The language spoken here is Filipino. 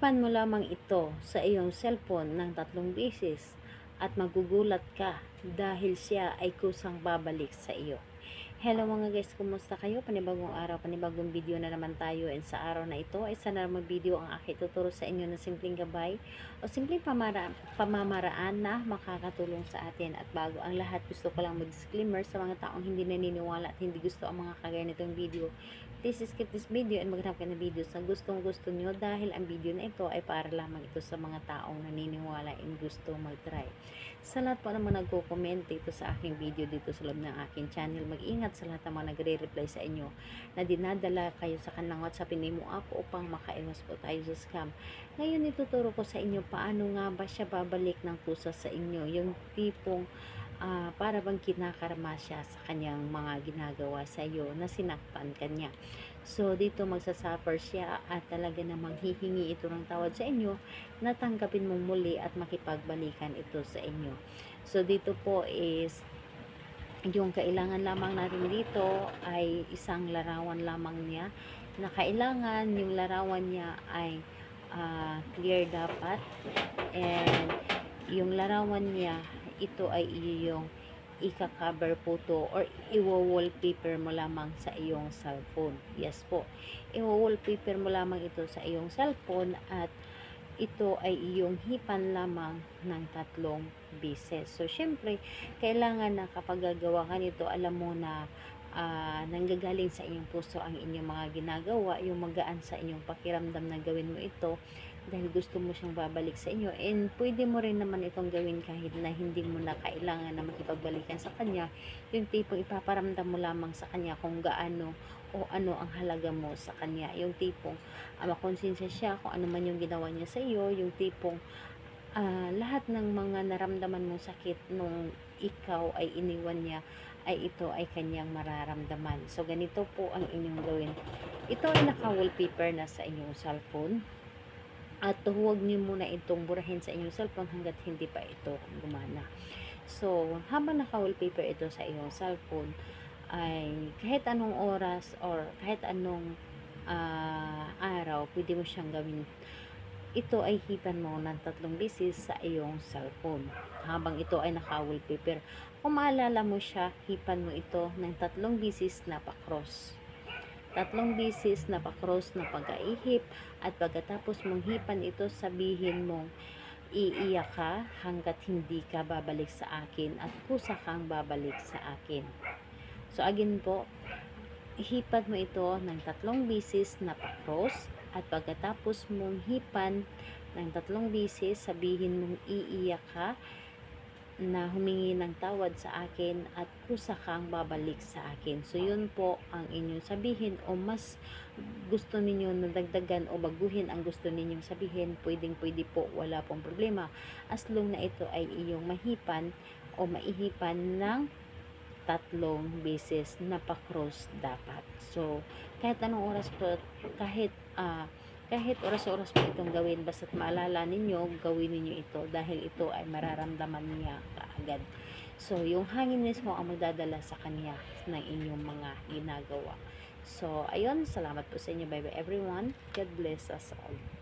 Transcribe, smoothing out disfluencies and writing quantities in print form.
Hipan mo lamang ito sa iyong cellphone ng 3 beses at magugulat ka dahil siya ay kusang babalik sa iyo. Hello mga guys, kumusta kayo? Panibagong araw, panibagong video na naman tayo, and sa araw na ito ay isa na naman video ang aking tuturo sa inyo na simpleng gabay o simpleng pamamaraan na makakatulong sa atin. At bago ang lahat, gusto ko lang mag-disclaimer sa mga taong hindi naniniwala at hindi gusto ang mga kagaya nitong video. Please skip this video and maghanap ka ng videos na gustong gusto nyo, dahil ang video na ito ay para lamang ito sa mga taong naniniwala and gusto mag-try. Sa lahat po naman nagko-comment dito sa aking video dito sa loob ng aking channel, mag-ingat sa lahat ng mga nagre-reply sa inyo na dinadala kayo sa kanilang WhatsApp mo app upang makaiwas po tayo sa scam. Ngayon ituturo ko sa inyo paano nga ba siya babalik ng kusa sa inyo, yung tipong para bang kinakarma siya sa kanyang mga ginagawa sa iyo na sinaktan kanya. So dito magsasuffer siya at talaga namang hihingi ito ng tawad sa inyo na tanggapin mong muli at makipagbalikan ito sa inyo. So dito po is yung kailangan lamang natin dito ay isang larawan lamang niya, na kailangan yung larawan niya ay clear dapat, and yung larawan niya, ito ay iyong ika-cover photo or i-wallpaper mo lamang sa iyong cellphone. Yes po, i-wallpaper mo lamang ito sa iyong cellphone at ito ay iyong hipan lamang ng 3 beses. So, syempre, kailangan na kapag gagawa ka nito, alam mo na nanggagaling sa inyong puso ang inyong mga ginagawa, yung magaan sa inyong pakiramdam na gawin mo ito dahil gusto mo siyang babalik sa inyo. And pwede mo rin naman itong gawin kahit na hindi mo na kailangan na makipagbalikan sa kanya, yung tipong ipaparamdam mo lamang sa kanya kung gaano o ano ang halaga mo sa kanya, yung tipong makonsensya siya kung ano man yung ginawa niya sa iyo, yung tipong lahat ng mga naramdaman mong sakit nung ikaw ay iniwan niya, ay ito ay kanyang mararamdaman. So ganito po ang inyong gawin. Ito ay naka-wallpaper na sa inyong cellphone, at huwag niyo muna itong burahin sa inyong cellphone hanggat hindi pa ito gumana. So habang naka-wallpaper ito sa iyong cellphone, ay kahit anong oras or kahit anong araw, pwede mo siyang gawin. Ito ay hipan mo ng 3 beses sa iyong cellphone habang ito ay naka-wallpaper. Kung maalala mo siya, hipan mo ito ng 3 beses na pa-cross. 3 beses na pa-cross na pag-aihip, at pagkatapos mong hipan ito, sabihin mong iiyak ka hanggat hindi ka babalik sa akin at kusa kang babalik sa akin. So again po, hipan mo ito ng 3 beses na pa-cross, at pagkatapos mong hipan ng 3 beses, sabihin mong iiyak ka na humingi ng tawad sa akin at kusa kang babalik sa akin. So yun po ang inyong sabihin, o mas gusto ninyo na dagdagan o baguhin ang gusto ninyong sabihin, pwede po, wala pong problema, as long na ito ay iyong mahipan o maihipan ng 3 beses na pa-cross dapat. So kahit anong oras po, kahit oras-oras po itong gawin, basta't maalala ninyo, gawin ninyo ito dahil ito ay mararamdaman niya kaagad. So, yung hangin mismo ang magdadala sa kanya ng inyong mga ginagawa. So, ayun, salamat po sa inyo. Bye bye everyone. God bless us all.